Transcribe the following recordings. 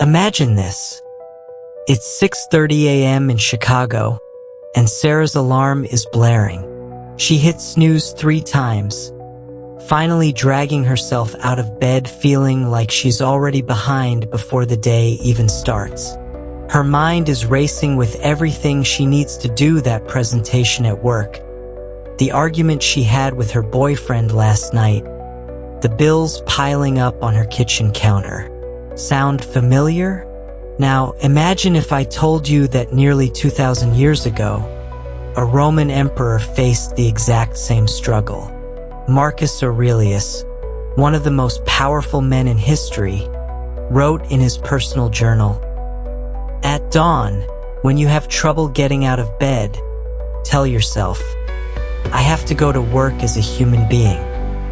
Imagine this. It's 6:30 a.m. in Chicago, and Sarah's alarm is blaring. She hits snooze 3 times, finally dragging herself out of bed, feeling like she's already behind before the day even starts. Her mind is racing with everything she needs to do: that presentation at work, the argument she had with her boyfriend last night, the bills piling up on her kitchen counter. Sound familiar? Now, imagine if I told you that nearly 2,000 years ago, a Roman emperor faced the exact same struggle. Marcus Aurelius, one of the most powerful men in history, wrote in his personal journal, "At dawn, when you have trouble getting out of bed, tell yourself, I have to go to work as a human being.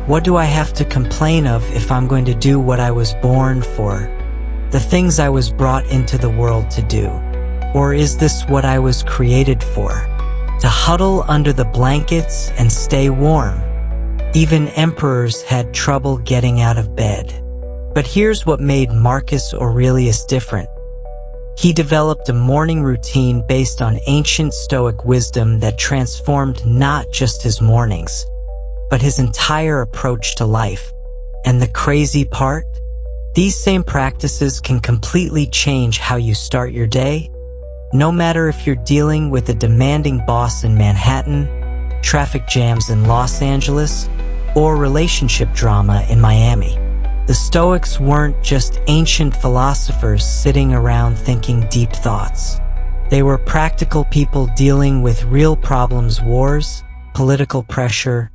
What do I have to complain of if I'm going to do what I was born for? The things I was brought into the world to do? Or is this what I was created for? To huddle under the blankets and stay warm?" Even emperors had trouble getting out of bed. But here's what made Marcus Aurelius different. He developed a morning routine based on ancient Stoic wisdom that transformed not just his mornings, but his entire approach to life. And the crazy part? These same practices can completely change how you start your day, no matter if you're dealing with a demanding boss in Manhattan, traffic jams in Los Angeles, or relationship drama in Miami. The Stoics weren't just ancient philosophers sitting around thinking deep thoughts. They were practical people dealing with real problems: wars, political pressure,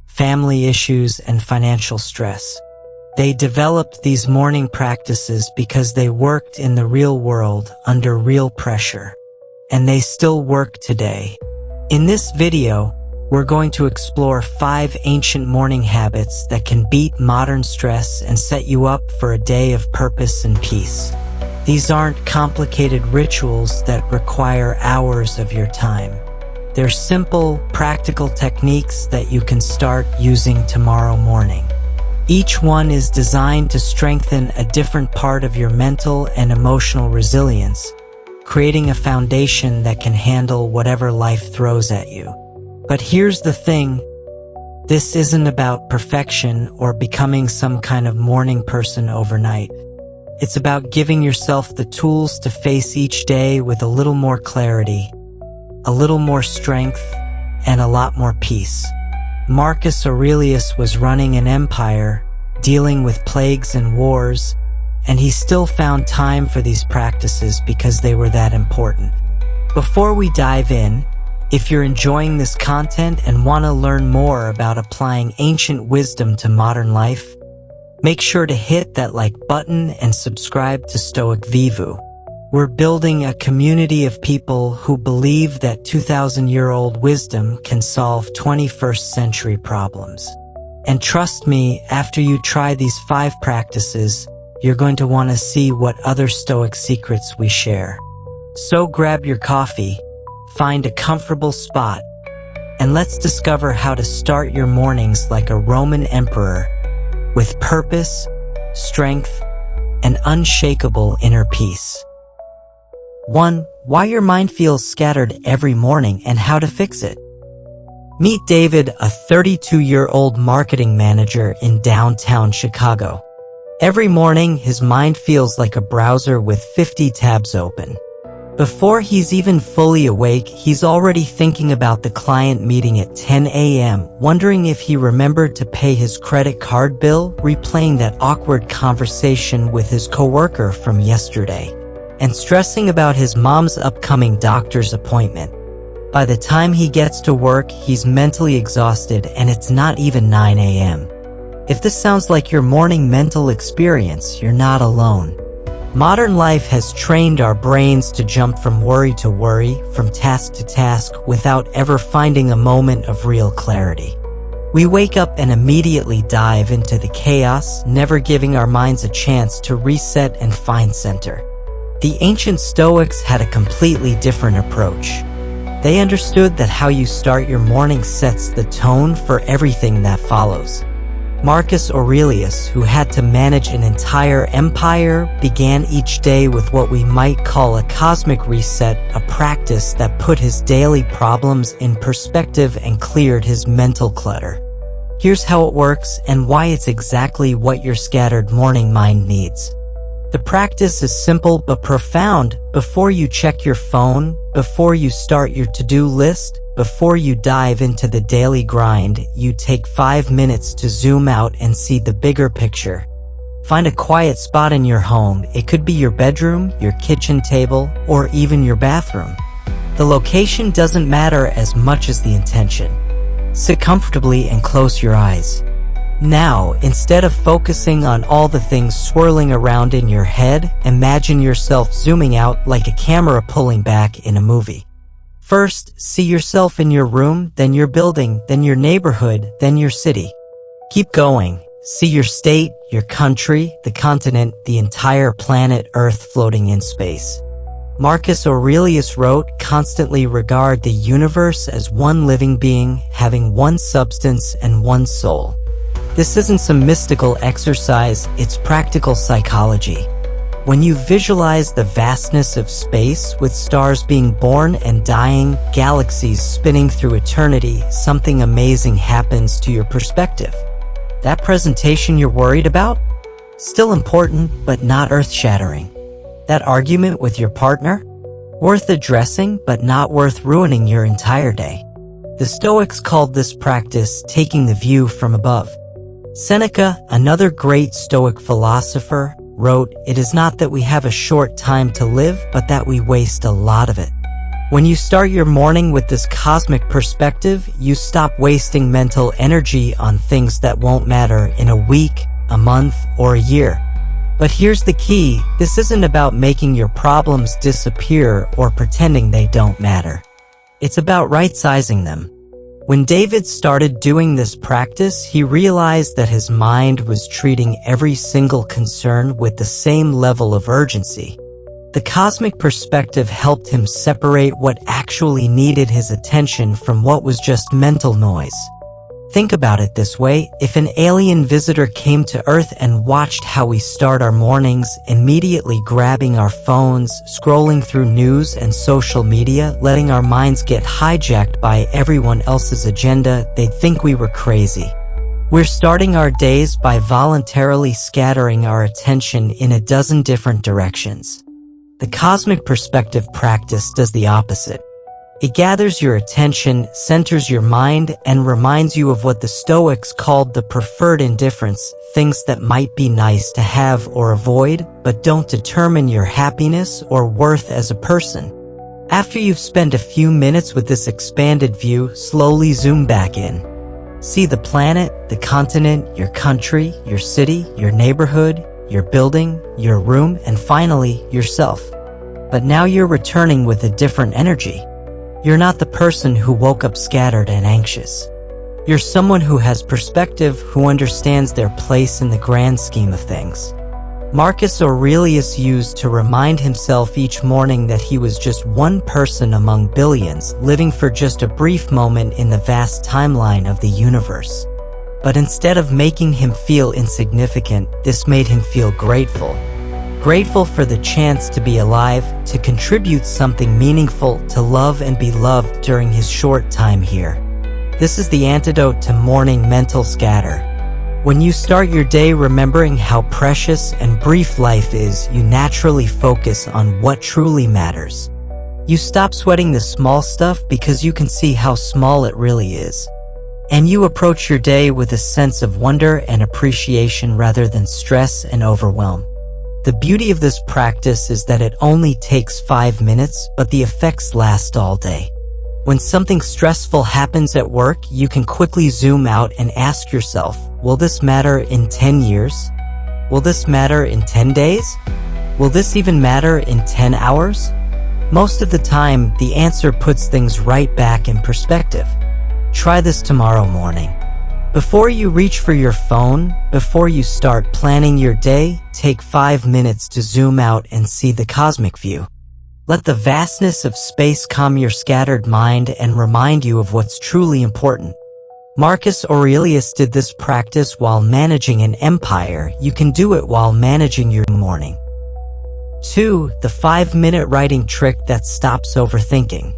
family issues, and financial stress. They developed these morning practices because they worked in the real world under real pressure. And they still work today. In this video, we're going to explore 5 ancient morning habits that can beat modern stress and set you up for a day of purpose and peace. These aren't complicated rituals that require hours of your time. They're simple, practical techniques that you can start using tomorrow morning. Each one is designed to strengthen a different part of your mental and emotional resilience, creating a foundation that can handle whatever life throws at you. But here's the thing, this isn't about perfection or becoming some kind of morning person overnight. It's about giving yourself the tools to face each day with a little more clarity, a little more strength, and a lot more peace. Marcus Aurelius was running an empire, dealing with plagues and wars, and he still found time for these practices because they were that important. Before we dive in, if you're enjoying this content and want to learn more about applying ancient wisdom to modern life, make sure to hit that like button and subscribe to Stoic Vivu. We're building a community of people who believe that 2,000-year-old wisdom can solve 21st century problems. And trust me, after you try these 5 practices, you're going to want to see what other Stoic secrets we share. So grab your coffee, find a comfortable spot, and let's discover how to start your mornings like a Roman emperor, with purpose, strength, and unshakable inner peace. 1. Why your mind feels scattered every morning and how to fix it. Meet David, a 32-year-old marketing manager in downtown Chicago. Every morning, his mind feels like a browser with 50 tabs open. Before he's even fully awake, he's already thinking about the client meeting at 10 a.m., wondering if he remembered to pay his credit card bill, replaying that awkward conversation with his coworker from yesterday, and stressing about his mom's upcoming doctor's appointment. By the time he gets to work, he's mentally exhausted and it's not even 9 a.m. If this sounds like your morning mental experience, you're not alone. Modern life has trained our brains to jump from worry to worry, from task to task, without ever finding a moment of real clarity. We wake up and immediately dive into the chaos, never giving our minds a chance to reset and find center. The ancient Stoics had a completely different approach. They understood that how you start your morning sets the tone for everything that follows. Marcus Aurelius, who had to manage an entire empire, began each day with what we might call a cosmic reset, a practice that put his daily problems in perspective and cleared his mental clutter. Here's how it works and why it's exactly what your scattered morning mind needs. The practice is simple but profound. Before you check your phone, before you start your to-do list, before you dive into the daily grind, you take 5 minutes to zoom out and see the bigger picture. Find a quiet spot in your home. It could be your bedroom, your kitchen table, or even your bathroom. The location doesn't matter as much as the intention. Sit comfortably and close your eyes. Now, instead of focusing on all the things swirling around in your head, imagine yourself zooming out like a camera pulling back in a movie. First, see yourself in your room, then your building, then your neighborhood, then your city. Keep going. See your state, your country, the continent, the entire planet Earth floating in space. Marcus Aurelius wrote, "Constantly regard the universe as one living being, having one substance and one soul." This isn't some mystical exercise, it's practical psychology. When you visualize the vastness of space, with stars being born and dying, galaxies spinning through eternity, something amazing happens to your perspective. That presentation you're worried about? Still important, but not earth-shattering. That argument with your partner? Worth addressing, but not worth ruining your entire day. The Stoics called this practice taking the view from above. Seneca, another great Stoic philosopher, wrote, "It is not that we have a short time to live, but that we waste a lot of it." When you start your morning with this cosmic perspective, you stop wasting mental energy on things that won't matter in a week, a month, or a year. But here's the key, this isn't about making your problems disappear or pretending they don't matter. It's about right-sizing them. When David started doing this practice, he realized that his mind was treating every single concern with the same level of urgency. The cosmic perspective helped him separate what actually needed his attention from what was just mental noise. Think about it this way, if an alien visitor came to Earth and watched how we start our mornings, immediately grabbing our phones, scrolling through news and social media, letting our minds get hijacked by everyone else's agenda, they'd think we were crazy. We're starting our days by voluntarily scattering our attention in a dozen different directions. The cosmic perspective practice does the opposite. It gathers your attention, centers your mind, and reminds you of what the Stoics called the preferred indifference, things that might be nice to have or avoid, but don't determine your happiness or worth as a person. After you've spent a few minutes with this expanded view, slowly zoom back in. See the planet, the continent, your country, your city, your neighborhood, your building, your room, and finally, yourself. But now you're returning with a different energy. You're not the person who woke up scattered and anxious. You're someone who has perspective, who understands their place in the grand scheme of things. Marcus Aurelius used to remind himself each morning that he was just one person among billions, living for just a brief moment in the vast timeline of the universe. But instead of making him feel insignificant, this made him feel grateful. Grateful for the chance to be alive, to contribute something meaningful, to love and be loved during his short time here. This is the antidote to morning mental scatter. When you start your day remembering how precious and brief life is, you naturally focus on what truly matters. You stop sweating the small stuff because you can see how small it really is. And you approach your day with a sense of wonder and appreciation rather than stress and overwhelm. The beauty of this practice is that it only takes 5 minutes, but the effects last all day. When something stressful happens at work, you can quickly zoom out and ask yourself, will this matter in 10 years? Will this matter in 10 days? Will this even matter in 10 hours? Most of the time, the answer puts things right back in perspective. Try this tomorrow morning. Before you reach for your phone, before you start planning your day, take 5 minutes to zoom out and see the cosmic view. Let the vastness of space calm your scattered mind and remind you of what's truly important. Marcus Aurelius did this practice while managing an empire. You can do it while managing your morning. 2. The 5-minute writing trick that stops overthinking.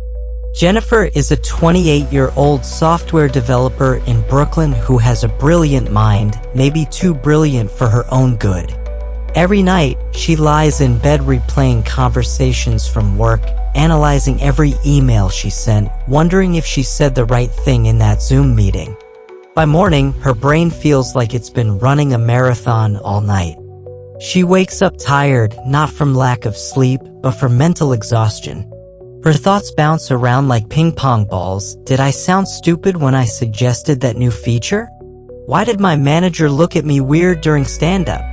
Jennifer is a 28-year-old software developer in Brooklyn who has a brilliant mind, maybe too brilliant for her own good. Every night, she lies in bed replaying conversations from work, analyzing every email she sent, wondering if she said the right thing in that Zoom meeting. By morning, her brain feels like it's been running a marathon all night. She wakes up tired, not from lack of sleep, but from mental exhaustion. Her thoughts bounce around like ping-pong balls. Did I sound stupid when I suggested that new feature? Why did my manager look at me weird during stand-up?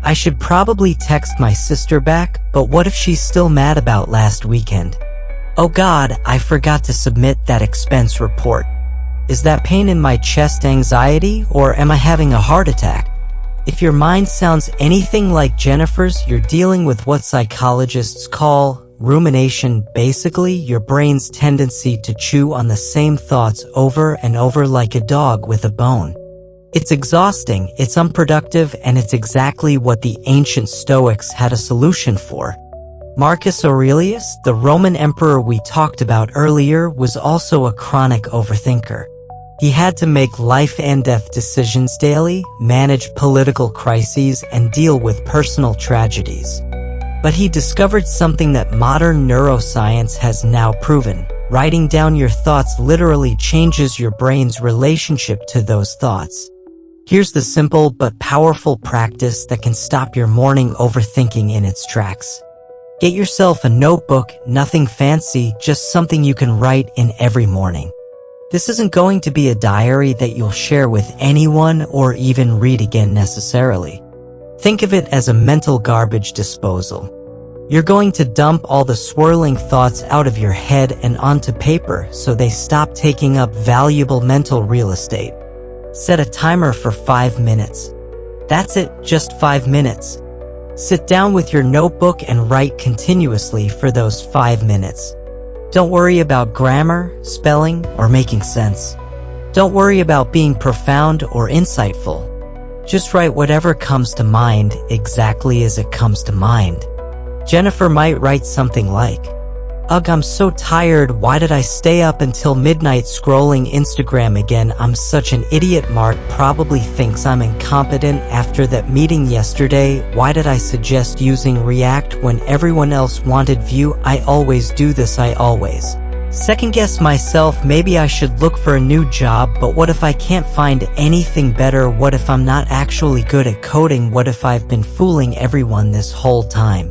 I should probably text my sister back, but what if she's still mad about last weekend? Oh God, I forgot to submit that expense report. Is that pain in my chest anxiety, or am I having a heart attack? If your mind sounds anything like Jennifer's, you're dealing with what psychologists call rumination, basically your brain's tendency to chew on the same thoughts over and over like a dog with a bone. It's exhausting, it's unproductive, and it's exactly what the ancient Stoics had a solution for. Marcus Aurelius, the Roman emperor we talked about earlier, was also a chronic overthinker. He had to make life and death decisions daily, manage political crises, and deal with personal tragedies. But he discovered something that modern neuroscience has now proven. Writing down your thoughts literally changes your brain's relationship to those thoughts. Here's the simple but powerful practice that can stop your morning overthinking in its tracks. Get yourself a notebook, nothing fancy, just something you can write in every morning. This isn't going to be a diary that you'll share with anyone or even read again necessarily. Think of it as a mental garbage disposal. You're going to dump all the swirling thoughts out of your head and onto paper so they stop taking up valuable mental real estate. Set a timer for 5 minutes. That's it, just 5 minutes. Sit down with your notebook and write continuously for those 5 minutes. Don't worry about grammar, spelling, or making sense. Don't worry about being profound or insightful. Just write whatever comes to mind exactly as it comes to mind. Jennifer might write something like, "Ugh, I'm so tired, why did I stay up until midnight scrolling Instagram again? I'm such an idiot. Mark probably thinks I'm incompetent after that meeting yesterday. Why did I suggest using React when everyone else wanted Vue? I always do this, I always second guess myself. Maybe I should look for a new job, but what if I can't find anything better? What if I'm not actually good at coding? What if I've been fooling everyone this whole time?"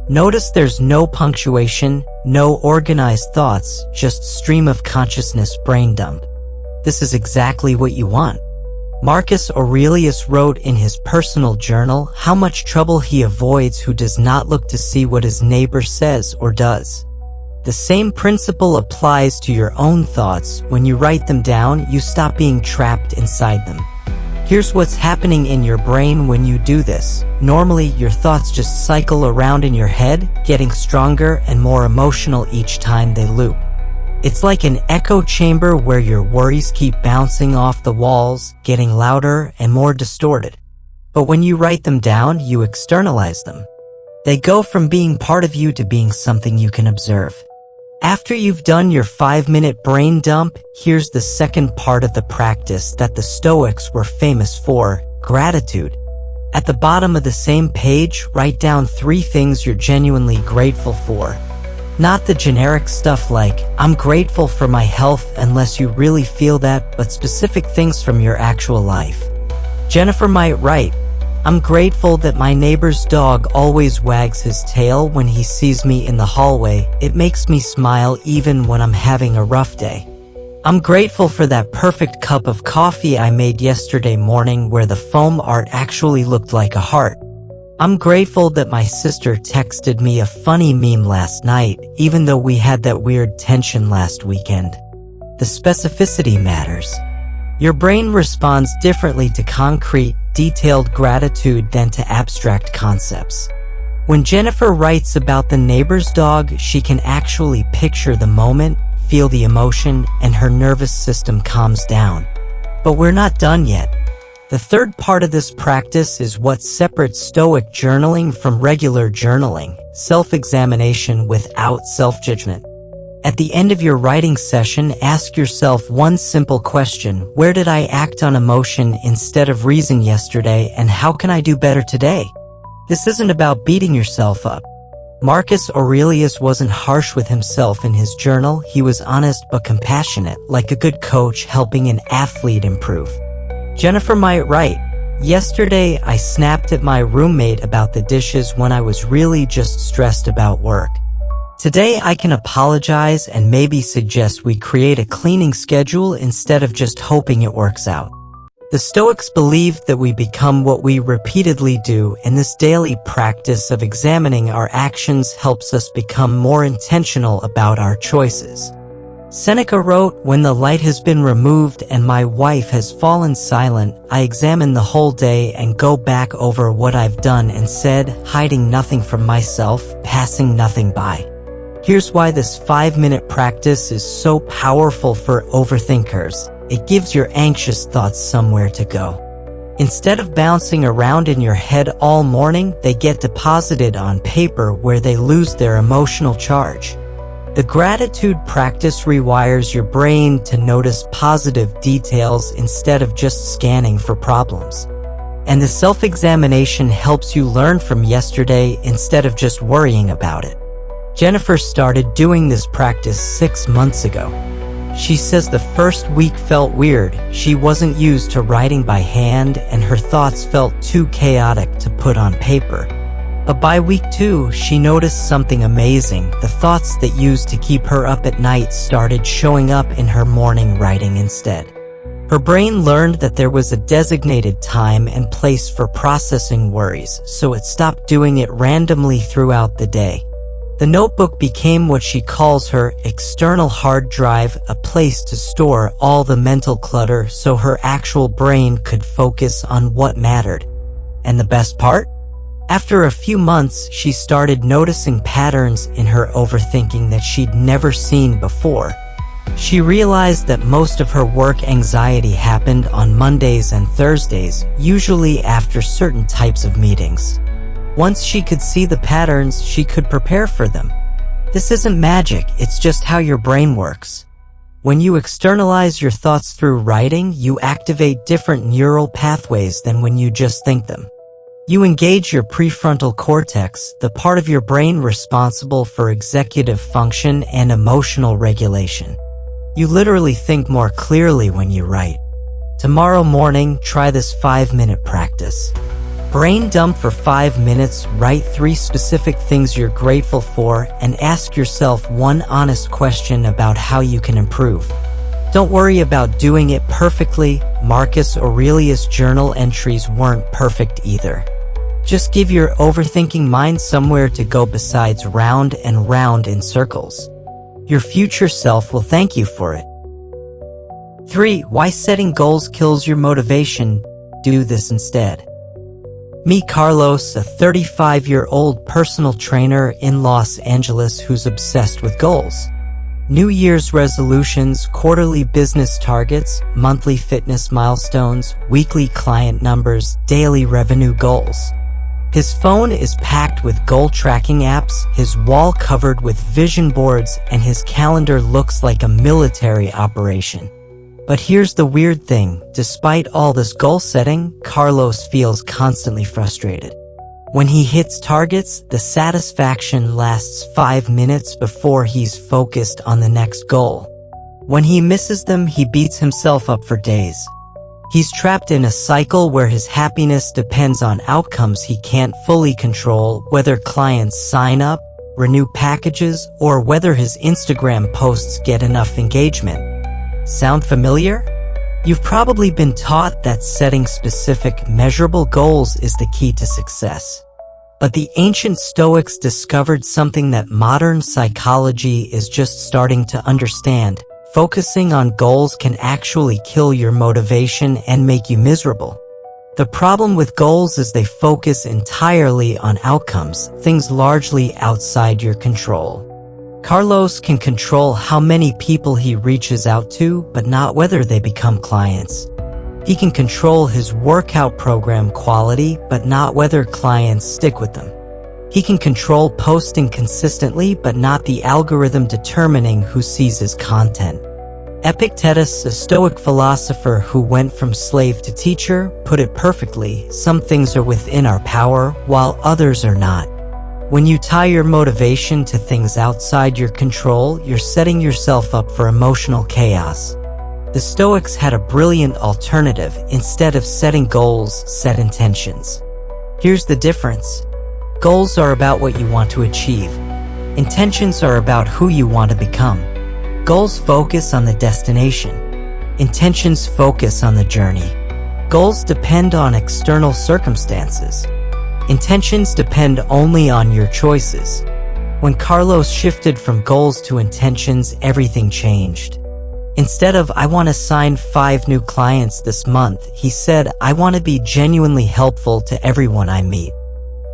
Notice there's no punctuation, no organized thoughts, just stream of consciousness brain dump. This is exactly what you want. Marcus Aurelius wrote in his personal journal how much trouble he avoids who does not look to see what his neighbor says or does. The same principle applies to your own thoughts. When you write them down, you stop being trapped inside them. Here's what's happening in your brain when you do this. Normally, your thoughts just cycle around in your head, getting stronger and more emotional each time they loop. It's like an echo chamber where your worries keep bouncing off the walls, getting louder and more distorted. But when you write them down, you externalize them. They go from being part of you to being something you can observe. After you've done your 5-minute brain dump, here's the second part of the practice that the Stoics were famous for: gratitude. At the bottom of the same page, write down 3 things you're genuinely grateful for. Not the generic stuff like, "I'm grateful for my health," unless you really feel that, but specific things from your actual life. Jennifer might write, "I'm grateful that my neighbor's dog always wags his tail when he sees me in the hallway. It makes me smile even when I'm having a rough day. I'm grateful for that perfect cup of coffee I made yesterday morning where the foam art actually looked like a heart. I'm grateful that my sister texted me a funny meme last night, even though we had that weird tension last weekend." The specificity matters. Your brain responds differently to concrete, detailed gratitude than to abstract concepts. When Jennifer writes about the neighbor's dog, she can actually picture the moment, feel the emotion, and her nervous system calms down. But we're not done yet. The third part of this practice is what separates Stoic journaling from regular journaling: self-examination without self-judgment. At the end of your writing session, ask yourself one simple question: where did I act on emotion instead of reason yesterday, and how can I do better today? This isn't about beating yourself up. Marcus Aurelius wasn't harsh with himself in his journal. He was honest but compassionate, like a good coach helping an athlete improve. Jennifer might write, "Yesterday I snapped at my roommate about the dishes when I was really just stressed about work. Today I can apologize and maybe suggest we create a cleaning schedule instead of just hoping it works out." The Stoics believed that we become what we repeatedly do, and this daily practice of examining our actions helps us become more intentional about our choices. Seneca wrote, "When the light has been removed and my wife has fallen silent, I examine the whole day and go back over what I've done and said, hiding nothing from myself, passing nothing by." Here's why this 5-minute practice is so powerful for overthinkers. It gives your anxious thoughts somewhere to go. Instead of bouncing around in your head all morning, they get deposited on paper where they lose their emotional charge. The gratitude practice rewires your brain to notice positive details instead of just scanning for problems. And the self-examination helps you learn from yesterday instead of just worrying about it. Jennifer started doing this practice 6 months ago. She says the first week felt weird. She wasn't used to writing by hand, and her thoughts felt too chaotic to put on paper. But by week 2, she noticed something amazing. The thoughts that used to keep her up at night started showing up in her morning writing instead. Her brain learned that there was a designated time and place for processing worries, so it stopped doing it randomly throughout the day. The notebook became what she calls her external hard drive, a place to store all the mental clutter so her actual brain could focus on what mattered. And the best part? After a few months, she started noticing patterns in her overthinking that she'd never seen before. She realized that most of her work anxiety happened on Mondays and Thursdays, usually after certain types of meetings. Once she could see the patterns, she could prepare for them. This isn't magic, it's just how your brain works. When you externalize your thoughts through writing, you activate different neural pathways than when you just think them. You engage your prefrontal cortex, the part of your brain responsible for executive function and emotional regulation. You literally think more clearly when you write. Tomorrow morning, try this 5-minute practice. Brain dump for 5 minutes, write 3 specific things you're grateful for, and ask yourself one honest question about how you can improve. Don't worry about doing it perfectly. Marcus Aurelius' journal entries weren't perfect either. Just give your overthinking mind somewhere to go besides round and round in circles. Your future self will thank you for it. 3. Why setting goals kills your motivation. Do this instead. Meet Carlos, a 35-year-old personal trainer in Los Angeles who's obsessed with goals. New Year's resolutions, quarterly business targets, monthly fitness milestones, weekly client numbers, daily revenue goals. His phone is packed with goal tracking apps, his wall covered with vision boards, and his calendar looks like a military operation. But here's the weird thing, despite all this goal setting, Carlos feels constantly frustrated. When he hits targets, the satisfaction lasts 5 minutes before he's focused on the next goal. When he misses them, he beats himself up for days. He's trapped in a cycle where his happiness depends on outcomes he can't fully control, whether clients sign up, renew packages, or whether his Instagram posts get enough engagement. Sound familiar? You've probably been taught that setting specific, measurable goals is the key to success. But the ancient Stoics discovered something that modern psychology is just starting to understand. Focusing on goals can actually kill your motivation and make you miserable. The problem with goals is they focus entirely on outcomes, things largely outside your control. Carlos can control how many people he reaches out to, but not whether they become clients. He can control his workout program quality, but not whether clients stick with them. He can control posting consistently, but not the algorithm determining who sees his content. Epictetus, a Stoic philosopher who went from slave to teacher, put it perfectly: some things are within our power, while others are not. When you tie your motivation to things outside your control, you're setting yourself up for emotional chaos. The Stoics had a brilliant alternative. Instead of setting goals, set intentions. Here's the difference. Goals are about what you want to achieve. Intentions are about who you want to become. Goals focus on the destination. Intentions focus on the journey. Goals depend on external circumstances. Intentions depend only on your choices. When Carlos shifted from goals to intentions, everything changed. Instead of "I want to sign 5 new clients this month," he said, "I want to be genuinely helpful to everyone I meet."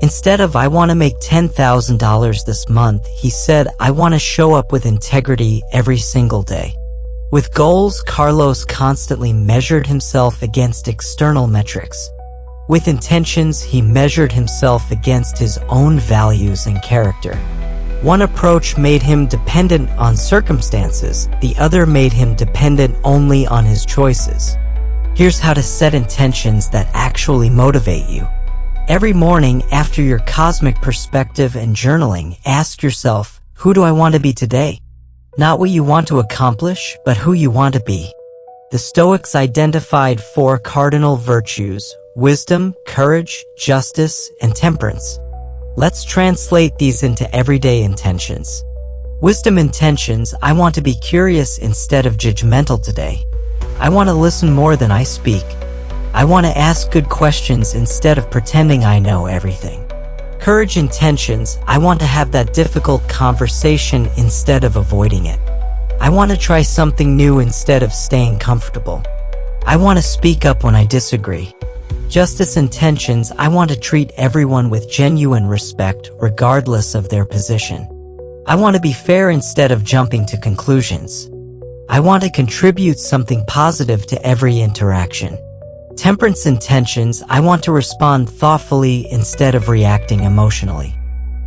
Instead of "I want to make $10,000 this month," he said, "I want to show up with integrity every single day." With goals, Carlos constantly measured himself against external metrics. With intentions, he measured himself against his own values and character. One approach made him dependent on circumstances, the other made him dependent only on his choices. Here's how to set intentions that actually motivate you. Every morning, after your cosmic perspective and journaling, ask yourself, who do I want to be today? Not what you want to accomplish, but who you want to be. The Stoics identified 4 cardinal virtues: wisdom, courage, justice, and temperance. Let's translate these into everyday intentions. Wisdom intentions: I want to be curious instead of judgmental today. I want to listen more than I speak. I want to ask good questions instead of pretending I know everything. Courage intentions: I want to have that difficult conversation instead of avoiding it. I want to try something new instead of staying comfortable. I want to speak up when I disagree. Justice intentions: I want to treat everyone with genuine respect, regardless of their position. I want to be fair instead of jumping to conclusions. I want to contribute something positive to every interaction. Temperance intentions: I want to respond thoughtfully instead of reacting emotionally.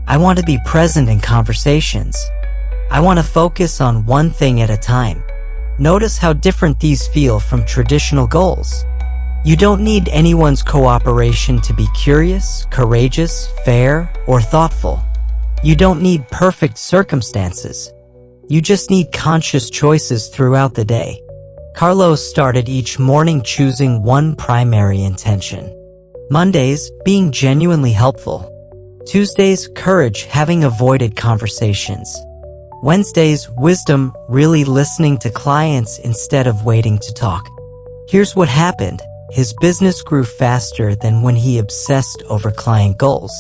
I want to be present in conversations. I want to focus on one thing at a time. Notice how different these feel from traditional goals. You don't need anyone's cooperation to be curious, courageous, fair, or thoughtful. You don't need perfect circumstances. You just need conscious choices throughout the day. Carlos started each morning choosing one primary intention. Mondays, being genuinely helpful. Tuesdays, courage, having avoided conversations. Wednesdays, wisdom, really listening to clients instead of waiting to talk. Here's what happened. His business grew faster than when he obsessed over client goals.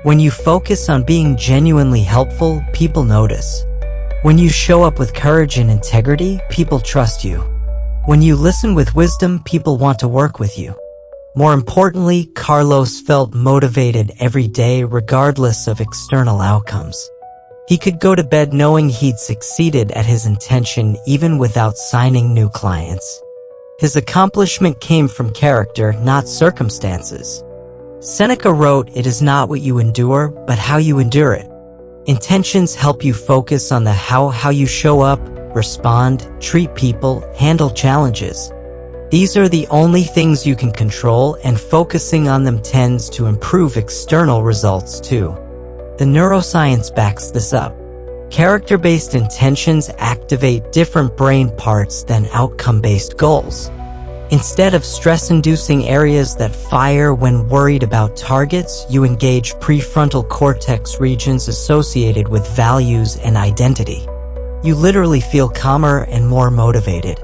When you focus on being genuinely helpful, people notice. When you show up with courage and integrity, people trust you. When you listen with wisdom, people want to work with you. More importantly, Carlos felt motivated every day regardless of external outcomes. He could go to bed knowing he'd succeeded at his intention even without signing new clients. His accomplishment came from character, not circumstances. Seneca wrote, "It is not what you endure, but how you endure it." Intentions help you focus on the how you show up, respond, treat people, handle challenges. These are the only things you can control, and focusing on them tends to improve external results too. The neuroscience backs this up. Character-based intentions activate different brain parts than outcome-based goals. Instead of stress-inducing areas that fire when worried about targets, you engage prefrontal cortex regions associated with values and identity. You literally feel calmer and more motivated.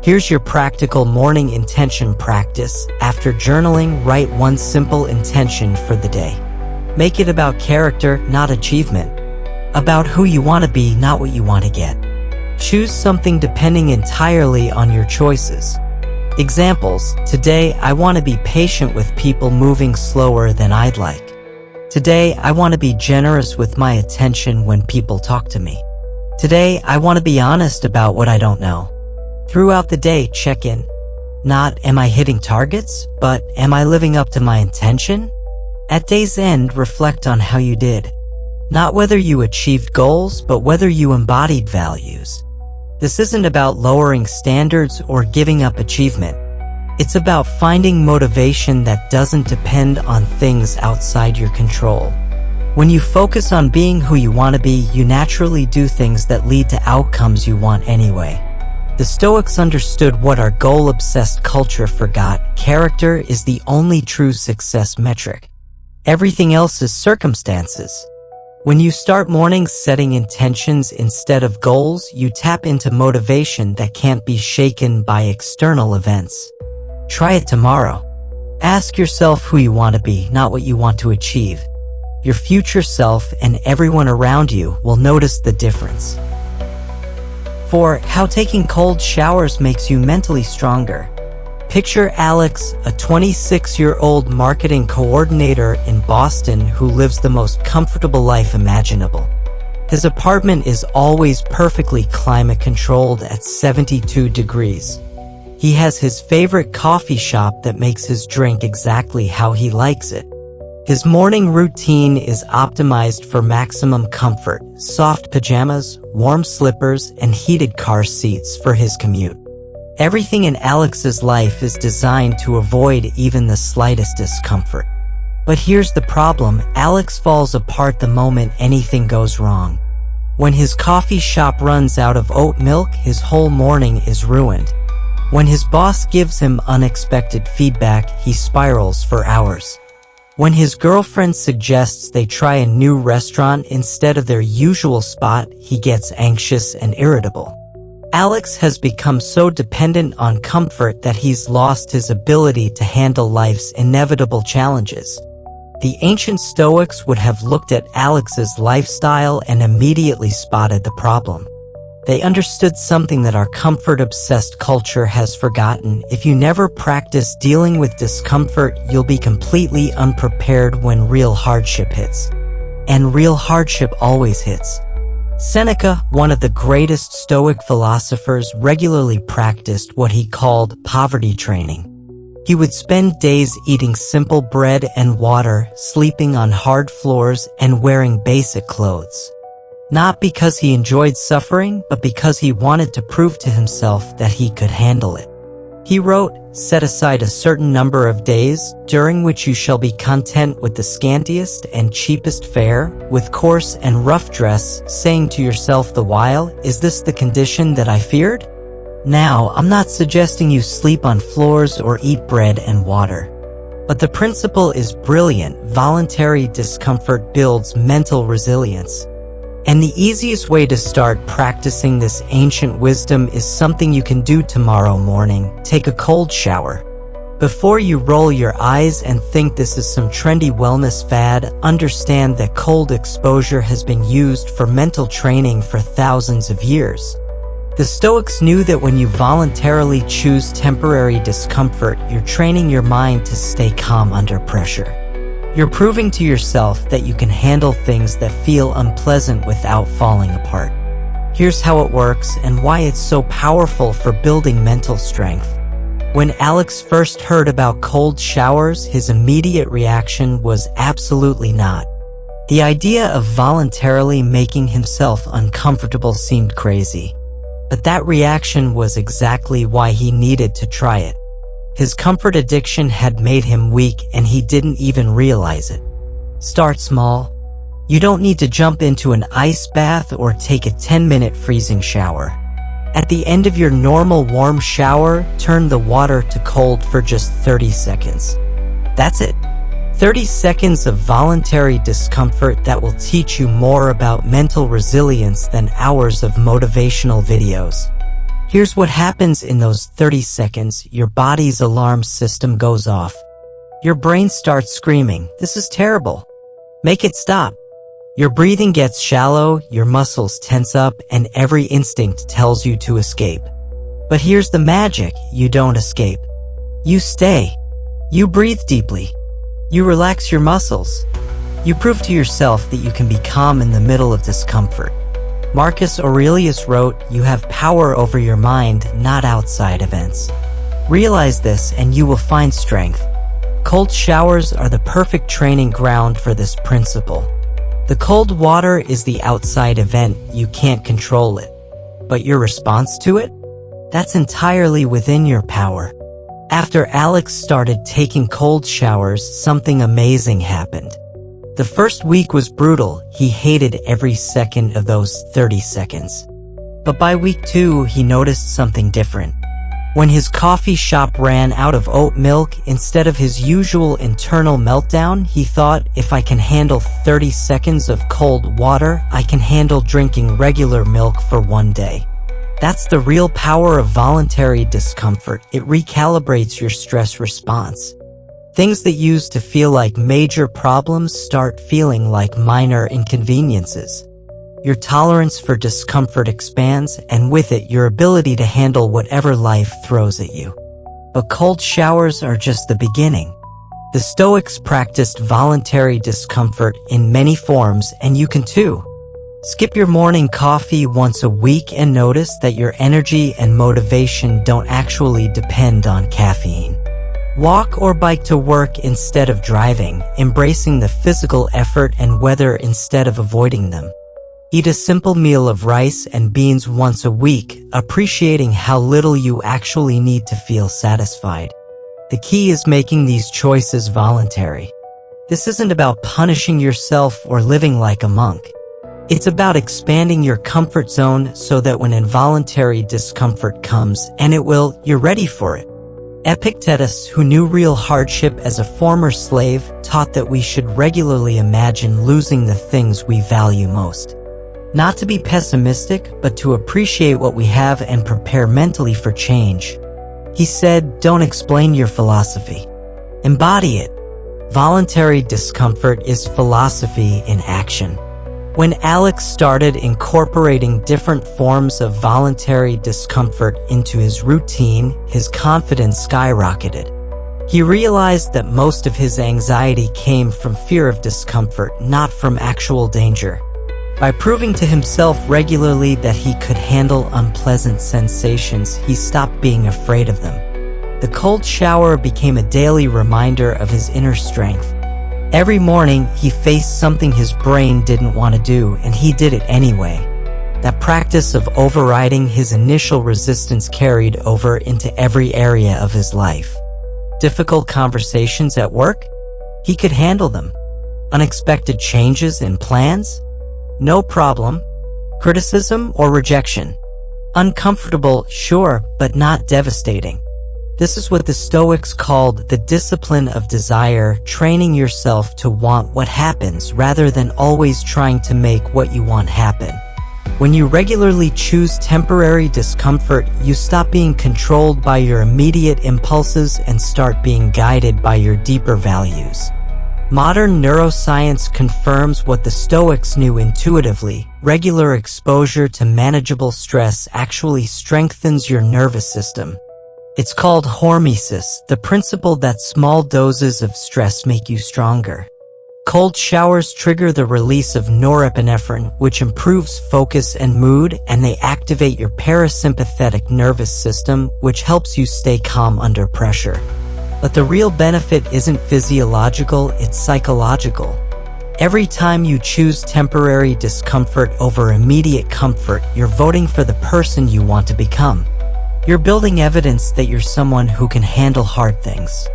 Here's your practical morning intention practice. After journaling, write one simple intention for the day. Make it about character, not achievement. About who you want to be, not what you want to get. Choose something depending entirely on your choices. Examples: today, I want to be patient with people moving slower than I'd like. Today, I want to be generous with my attention when people talk to me. Today, I want to be honest about what I don't know. Throughout the day, check in. Not, am I hitting targets, but am I living up to my intention? At day's end, reflect on how you did. Not whether you achieved goals, but whether you embodied values. This isn't about lowering standards or giving up achievement. It's about finding motivation that doesn't depend on things outside your control. When you focus on being who you want to be, you naturally do things that lead to outcomes you want anyway. The Stoics understood what our goal-obsessed culture forgot: character is the only true success metric. Everything else is circumstances. When you start mornings setting intentions instead of goals, you tap into motivation that can't be shaken by external events. Try it tomorrow. Ask yourself who you want to be, not what you want to achieve. Your future self and everyone around you will notice the difference. 4. How taking cold showers makes you mentally stronger. Picture Alex, a 26-year-old marketing coordinator in Boston who lives the most comfortable life imaginable. His apartment is always perfectly climate-controlled at 72 degrees. He has his favorite coffee shop that makes his drink exactly how he likes it. His morning routine is optimized for maximum comfort: soft pajamas, warm slippers, and heated car seats for his commute. Everything in Alex's life is designed to avoid even the slightest discomfort. But here's the problem: Alex falls apart the moment anything goes wrong. When his coffee shop runs out of oat milk, his whole morning is ruined. When his boss gives him unexpected feedback, he spirals for hours. When his girlfriend suggests they try a new restaurant instead of their usual spot, he gets anxious and irritable. Alex has become so dependent on comfort that he's lost his ability to handle life's inevitable challenges. The ancient Stoics would have looked at Alex's lifestyle and immediately spotted the problem. They understood something that our comfort-obsessed culture has forgotten: if you never practice dealing with discomfort, you'll be completely unprepared when real hardship hits. And real hardship always hits. Seneca, one of the greatest Stoic philosophers, regularly practiced what he called poverty training. He would spend days eating simple bread and water, sleeping on hard floors, and wearing basic clothes. Not because he enjoyed suffering, but because he wanted to prove to himself that he could handle it. He wrote, "Set aside a certain number of days, during which you shall be content with the scantiest and cheapest fare, with coarse and rough dress, saying to yourself the while, 'Is this the condition that I feared?'" Now, I'm not suggesting you sleep on floors or eat bread and water. But the principle is brilliant. Voluntary discomfort builds mental resilience. And the easiest way to start practicing this ancient wisdom is something you can do tomorrow morning: take a cold shower. Before you roll your eyes and think this is some trendy wellness fad, understand that cold exposure has been used for mental training for thousands of years. The Stoics knew that when you voluntarily choose temporary discomfort, you're training your mind to stay calm under pressure. You're proving to yourself that you can handle things that feel unpleasant without falling apart. Here's how it works and why it's so powerful for building mental strength. When Alex first heard about cold showers, his immediate reaction was absolutely not. The idea of voluntarily making himself uncomfortable seemed crazy. But that reaction was exactly why he needed to try it. His comfort addiction had made him weak, and he didn't even realize it. Start small. You don't need to jump into an ice bath or take a 10-minute freezing shower. At the end of your normal warm shower, turn the water to cold for just 30 seconds. That's it. 30 seconds of voluntary discomfort that will teach you more about mental resilience than hours of motivational videos. Here's what happens in those 30 seconds. Your body's alarm system goes off. Your brain starts screaming, "This is terrible. Make it stop." Your breathing gets shallow, your muscles tense up, and every instinct tells you to escape. But here's the magic: you don't escape. You stay. You breathe deeply. You relax your muscles. You prove to yourself that you can be calm in the middle of discomfort. Marcus Aurelius wrote, "You have power over your mind, not outside events." Realize this and you will find strength. Cold showers are the perfect training ground for this principle. The cold water is the outside event, you can't control it. But your response to it? That's entirely within your power. After Alex started taking cold showers, something amazing happened. The first week was brutal. He hated every second of those 30 seconds. But by week 2, he noticed something different. When his coffee shop ran out of oat milk, instead of his usual internal meltdown, he thought, if I can handle 30 seconds of cold water, I can handle drinking regular milk for one day. That's the real power of voluntary discomfort. It recalibrates your stress response. Things that used to feel like major problems start feeling like minor inconveniences. Your tolerance for discomfort expands, and with it, your ability to handle whatever life throws at you. But cold showers are just the beginning. The Stoics practiced voluntary discomfort in many forms, and you can too. Skip your morning coffee once a week and notice that your energy and motivation don't actually depend on caffeine. Walk or bike to work instead of driving, embracing the physical effort and weather instead of avoiding them. Eat a simple meal of rice and beans once a week, appreciating how little you actually need to feel satisfied. The key is making these choices voluntary. This isn't about punishing yourself or living like a monk. It's about expanding your comfort zone so that when involuntary discomfort comes, and it will, you're ready for it. Epictetus, who knew real hardship as a former slave, taught that we should regularly imagine losing the things we value most. Not to be pessimistic, but to appreciate what we have and prepare mentally for change. He said, don't explain your philosophy. Embody it. Voluntary discomfort is philosophy in action. When Alex started incorporating different forms of voluntary discomfort into his routine, his confidence skyrocketed. He realized that most of his anxiety came from fear of discomfort, not from actual danger. By proving to himself regularly that he could handle unpleasant sensations, he stopped being afraid of them. The cold shower became a daily reminder of his inner strength. Every morning, he faced something his brain didn't want to do, and he did it anyway. That practice of overriding his initial resistance carried over into every area of his life. Difficult conversations at work? He could handle them. Unexpected changes in plans? No problem. Criticism or rejection? Uncomfortable, sure, but not devastating. This is what the Stoics called the discipline of desire, training yourself to want what happens rather than always trying to make what you want happen. When you regularly choose temporary discomfort, you stop being controlled by your immediate impulses and start being guided by your deeper values. Modern neuroscience confirms what the Stoics knew intuitively. Regular exposure to manageable stress actually strengthens your nervous system. It's called hormesis, the principle that small doses of stress make you stronger. Cold showers trigger the release of norepinephrine, which improves focus and mood, and they activate your parasympathetic nervous system, which helps you stay calm under pressure. But the real benefit isn't physiological, it's psychological. Every time you choose temporary discomfort over immediate comfort, you're voting for the person you want to become. You're building evidence that you're someone who can handle hard things.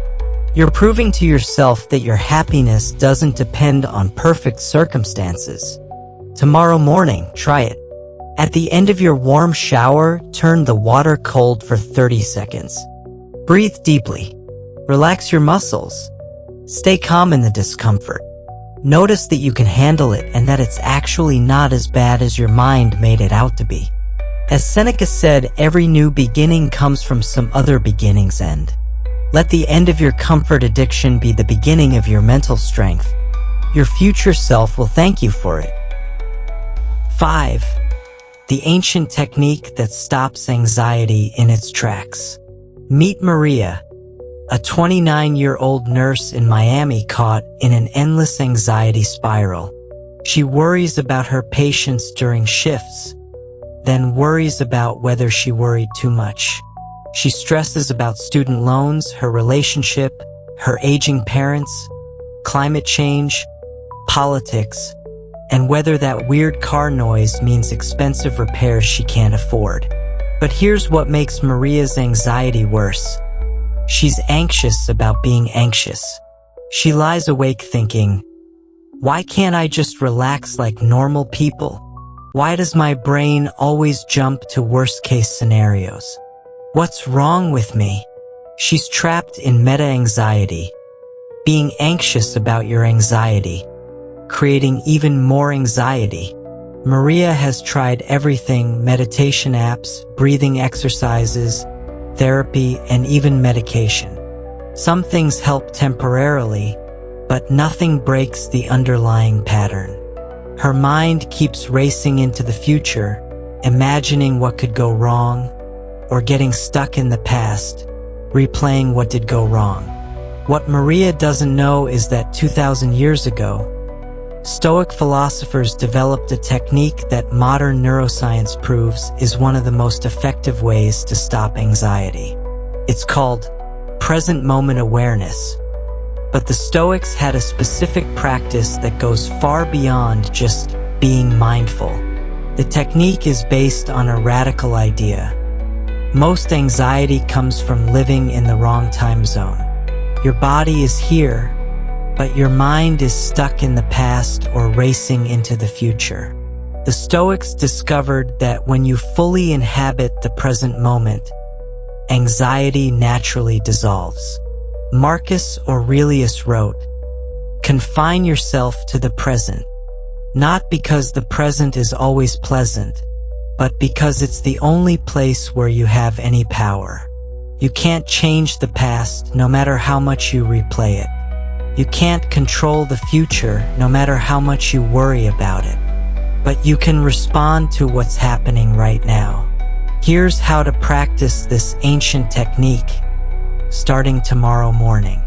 You're proving to yourself that your happiness doesn't depend on perfect circumstances. Tomorrow morning, try it. At the end of your warm shower, turn the water cold for 30 seconds. Breathe deeply. Relax your muscles. Stay calm in the discomfort. Notice that you can handle it and that it's actually not as bad as your mind made it out to be. As Seneca said, every new beginning comes from some other beginning's end. Let the end of your comfort addiction be the beginning of your mental strength. Your future self will thank you for it. 5. The ancient technique that stops anxiety in its tracks. Meet Maria, a 29-year-old nurse in Miami caught in an endless anxiety spiral. She worries about her patients during shifts, then worries about whether she worried too much. She stresses about student loans, her relationship, her aging parents, climate change, politics, and whether that weird car noise means expensive repairs she can't afford. But here's what makes Maria's anxiety worse. She's anxious about being anxious. She lies awake thinking, why can't I just relax like normal people? Why does my brain always jump to worst-case scenarios? What's wrong with me? She's trapped in meta-anxiety, being anxious about your anxiety, creating even more anxiety. Maria has tried everything: meditation apps, breathing exercises, therapy, and even medication. Some things help temporarily, but nothing breaks the underlying pattern. Her mind keeps racing into the future, imagining what could go wrong, or getting stuck in the past, replaying what did go wrong. What Maria doesn't know is that 2,000 years ago, Stoic philosophers developed a technique that modern neuroscience proves is one of the most effective ways to stop anxiety. It's called present moment awareness. But the Stoics had a specific practice that goes far beyond just being mindful. The technique is based on a radical idea. Most anxiety comes from living in the wrong time zone. Your body is here, but your mind is stuck in the past or racing into the future. The Stoics discovered that when you fully inhabit the present moment, anxiety naturally dissolves. Marcus Aurelius wrote, "Confine yourself to the present, not because the present is always pleasant, but because it's the only place where you have any power. You can't change the past no matter how much you replay it. You can't control the future no matter how much you worry about it. But you can respond to what's happening right now." Here's how to practice this ancient technique, starting tomorrow morning.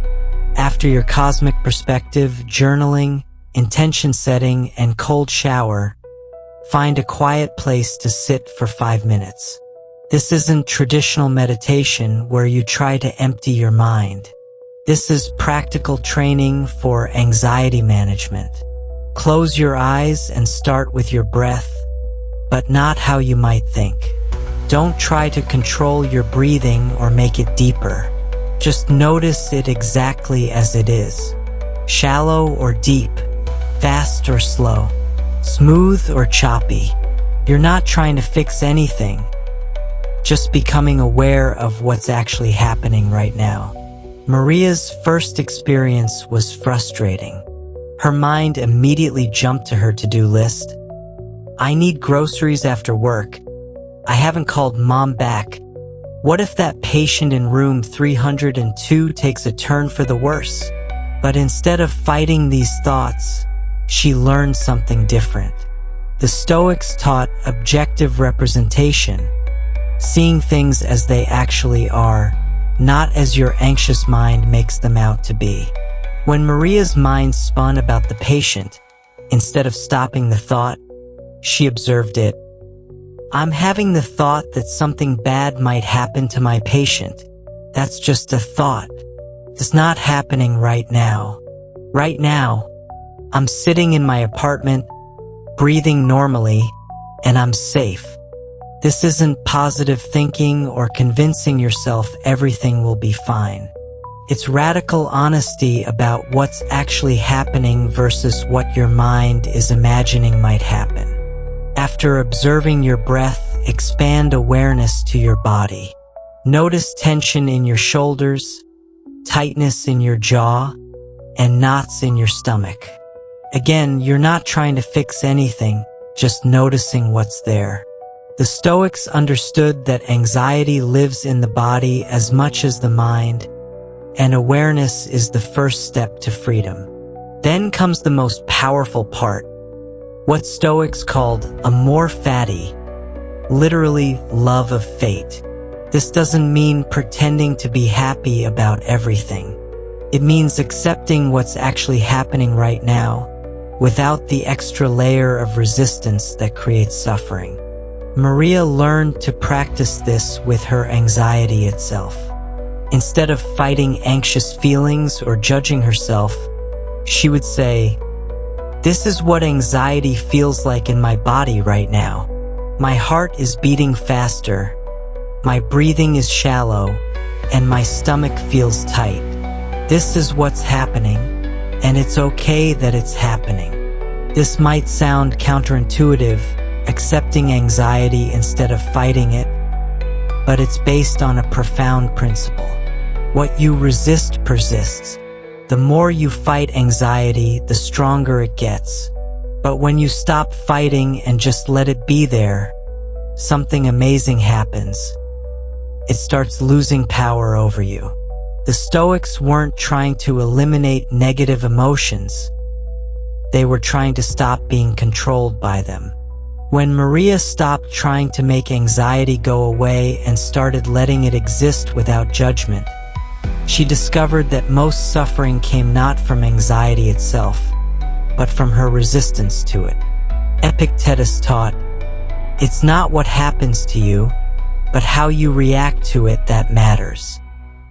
After your cosmic perspective, journaling, intention setting, and cold shower, find a quiet place to sit for 5 minutes. This isn't traditional meditation where you try to empty your mind. This is practical training for anxiety management. Close your eyes and start with your breath, but not how you might think. Don't try to control your breathing or make it deeper. Just notice it exactly as it is. Shallow or deep, fast or slow, smooth or choppy. You're not trying to fix anything, just becoming aware of what's actually happening right now. Maria's first experience was frustrating. Her mind immediately jumped to her to-do list. I need groceries after work. I haven't called mom back. What if that patient in room 302 takes a turn for the worse? But instead of fighting these thoughts, she learned something different. The Stoics taught objective representation, seeing things as they actually are, not as your anxious mind makes them out to be. When Maria's mind spun about the patient, instead of stopping the thought, she observed it. I'm having the thought that something bad might happen to my patient. That's just a thought. It's not happening right now. Right now, I'm sitting in my apartment, breathing normally, and I'm safe. This isn't positive thinking or convincing yourself everything will be fine. It's radical honesty about what's actually happening versus what your mind is imagining might happen. After observing your breath, expand awareness to your body. Notice tension in your shoulders, tightness in your jaw, and knots in your stomach. Again, you're not trying to fix anything, just noticing what's there. The Stoics understood that anxiety lives in the body as much as the mind, and awareness is the first step to freedom. Then comes the most powerful part, what Stoics called amor fati, literally love of fate. This doesn't mean pretending to be happy about everything. It means accepting what's actually happening right now, without the extra layer of resistance that creates suffering. Maria learned to practice this with her anxiety itself. Instead of fighting anxious feelings or judging herself, she would say, "This is what anxiety feels like in my body right now. My heart is beating faster, my breathing is shallow, and my stomach feels tight. This is what's happening, and it's okay that it's happening." This might sound counterintuitive, accepting anxiety instead of fighting it, but it's based on a profound principle. What you resist persists. The more you fight anxiety, the stronger it gets. But when you stop fighting and just let it be there, something amazing happens. It starts losing power over you. The Stoics weren't trying to eliminate negative emotions. They were trying to stop being controlled by them. When Maria stopped trying to make anxiety go away and started letting it exist without judgment, she discovered that most suffering came not from anxiety itself, but from her resistance to it. Epictetus taught, "It's not what happens to you, but how you react to it that matters."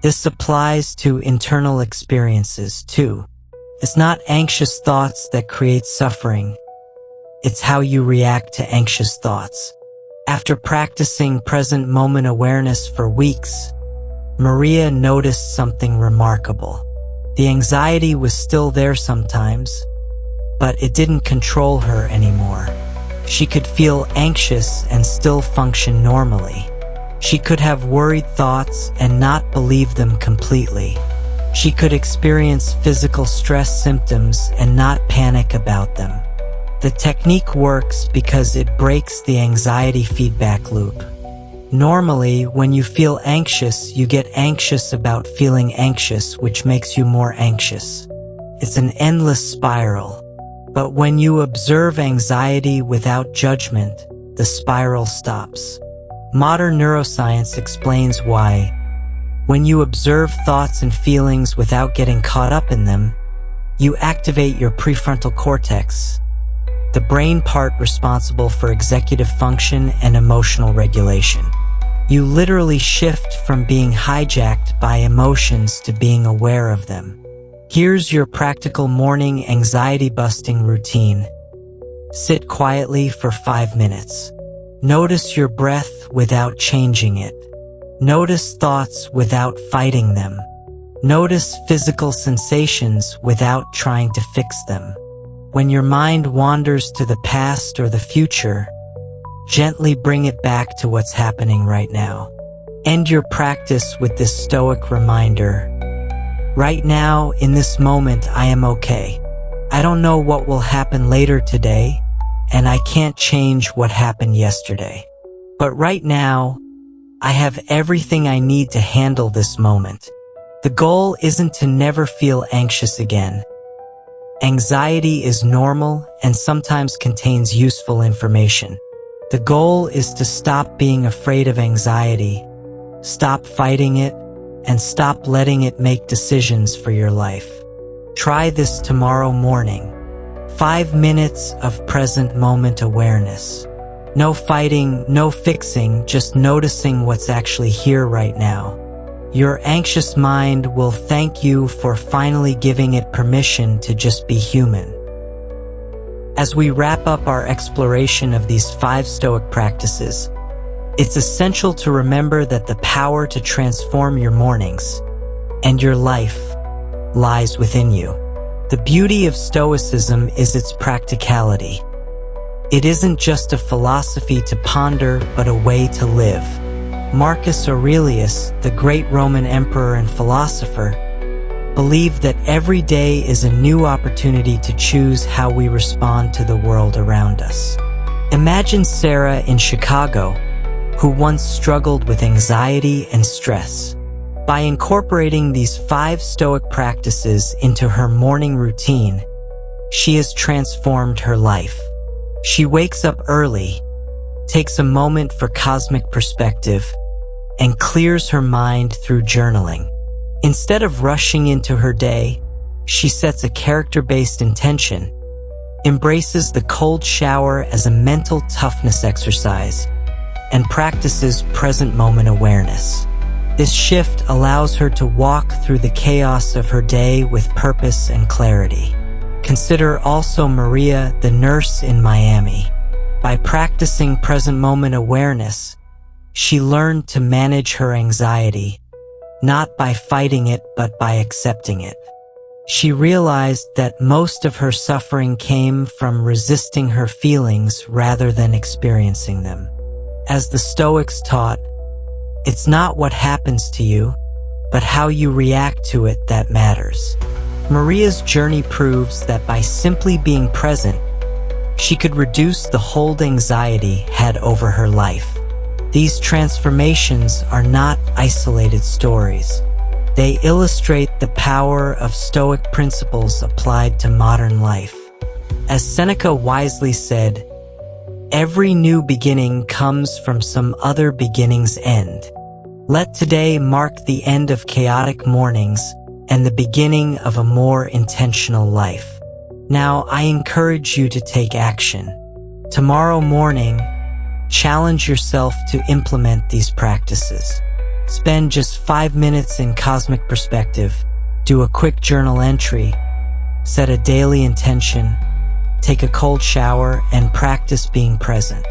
This applies to internal experiences too. It's not anxious thoughts that create suffering. It's how you react to anxious thoughts. After practicing present moment awareness for weeks, Maria noticed something remarkable. The anxiety was still there sometimes, but it didn't control her anymore. She could feel anxious and still function normally. She could have worried thoughts and not believe them completely. She could experience physical stress symptoms and not panic about them. The technique works because it breaks the anxiety feedback loop. Normally, when you feel anxious, you get anxious about feeling anxious, which makes you more anxious. It's an endless spiral. But when you observe anxiety without judgment, the spiral stops. Modern neuroscience explains why. When you observe thoughts and feelings without getting caught up in them, you activate your prefrontal cortex, the brain part responsible for executive function and emotional regulation. You literally shift from being hijacked by emotions to being aware of them. Here's your practical morning anxiety-busting routine. Sit quietly for 5 minutes. Notice your breath without changing it. Notice thoughts without fighting them. Notice physical sensations without trying to fix them. When your mind wanders to the past or the future, gently bring it back to what's happening right now. End your practice with this Stoic reminder. Right now, in this moment, I am okay. I don't know what will happen later today, and I can't change what happened yesterday. But right now, I have everything I need to handle this moment. The goal isn't to never feel anxious again. Anxiety is normal and sometimes contains useful information. The goal is to stop being afraid of anxiety, stop fighting it, and stop letting it make decisions for your life. Try this tomorrow morning. 5 minutes of present moment awareness. No fighting, no fixing, just noticing what's actually here right now. Your anxious mind will thank you for finally giving it permission to just be human. As we wrap up our exploration of these 5 Stoic practices, it's essential to remember that the power to transform your mornings and your life lies within you. The beauty of Stoicism is its practicality. It isn't just a philosophy to ponder, but a way to live. Marcus Aurelius, the great Roman emperor and philosopher, believed that every day is a new opportunity to choose how we respond to the world around us. Imagine Sarah in Chicago, who once struggled with anxiety and stress. By incorporating these 5 Stoic practices into her morning routine, she has transformed her life. She wakes up early, takes a moment for cosmic perspective, and clears her mind through journaling. Instead of rushing into her day, she sets a character-based intention, embraces the cold shower as a mental toughness exercise, and practices present moment awareness. This shift allows her to walk through the chaos of her day with purpose and clarity. Consider also Maria, the nurse in Miami. By practicing present moment awareness, she learned to manage her anxiety, not by fighting it but by accepting it. She realized that most of her suffering came from resisting her feelings rather than experiencing them. As the Stoics taught, it's not what happens to you, but how you react to it that matters. Maria's journey proves that by simply being present, she could reduce the hold anxiety had over her life. These transformations are not isolated stories. They illustrate the power of Stoic principles applied to modern life. As Seneca wisely said, "Every new beginning comes from some other beginning's end." Let today mark the end of chaotic mornings and the beginning of a more intentional life. Now, I encourage you to take action. Tomorrow morning, challenge yourself to implement these practices. Spend just 5 minutes in cosmic perspective, do a quick journal entry, set a daily intention, take a cold shower, and practice being present.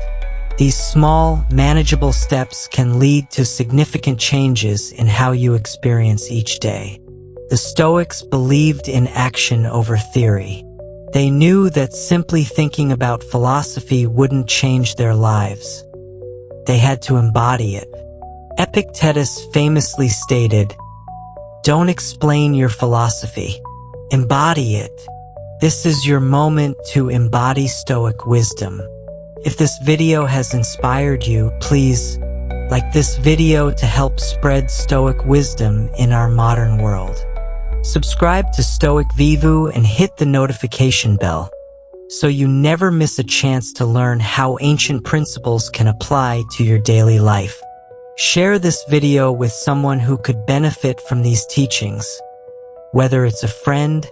These small, manageable steps can lead to significant changes in how you experience each day. The Stoics believed in action over theory. They knew that simply thinking about philosophy wouldn't change their lives. They had to embody it. Epictetus famously stated, "Don't explain your philosophy, embody it." This is your moment to embody Stoic wisdom. If this video has inspired you, please like this video to help spread Stoic wisdom in our modern world. Subscribe to Stoic Vivu and hit the notification bell so you never miss a chance to learn how ancient principles can apply to your daily life. Share this video with someone who could benefit from these teachings, whether it's a friend,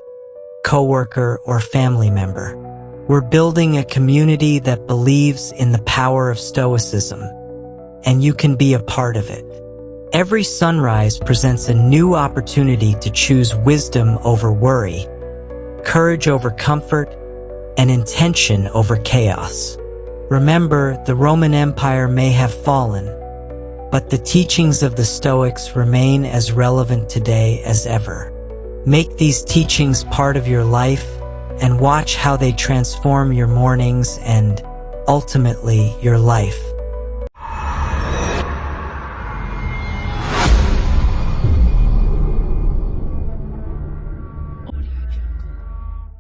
coworker, or family member. We're building a community that believes in the power of Stoicism, and you can be a part of it. Every sunrise presents a new opportunity to choose wisdom over worry, courage over comfort, and intention over chaos. Remember, the Roman Empire may have fallen, but the teachings of the Stoics remain as relevant today as ever. Make these teachings part of your life and watch how they transform your mornings and, ultimately, your life.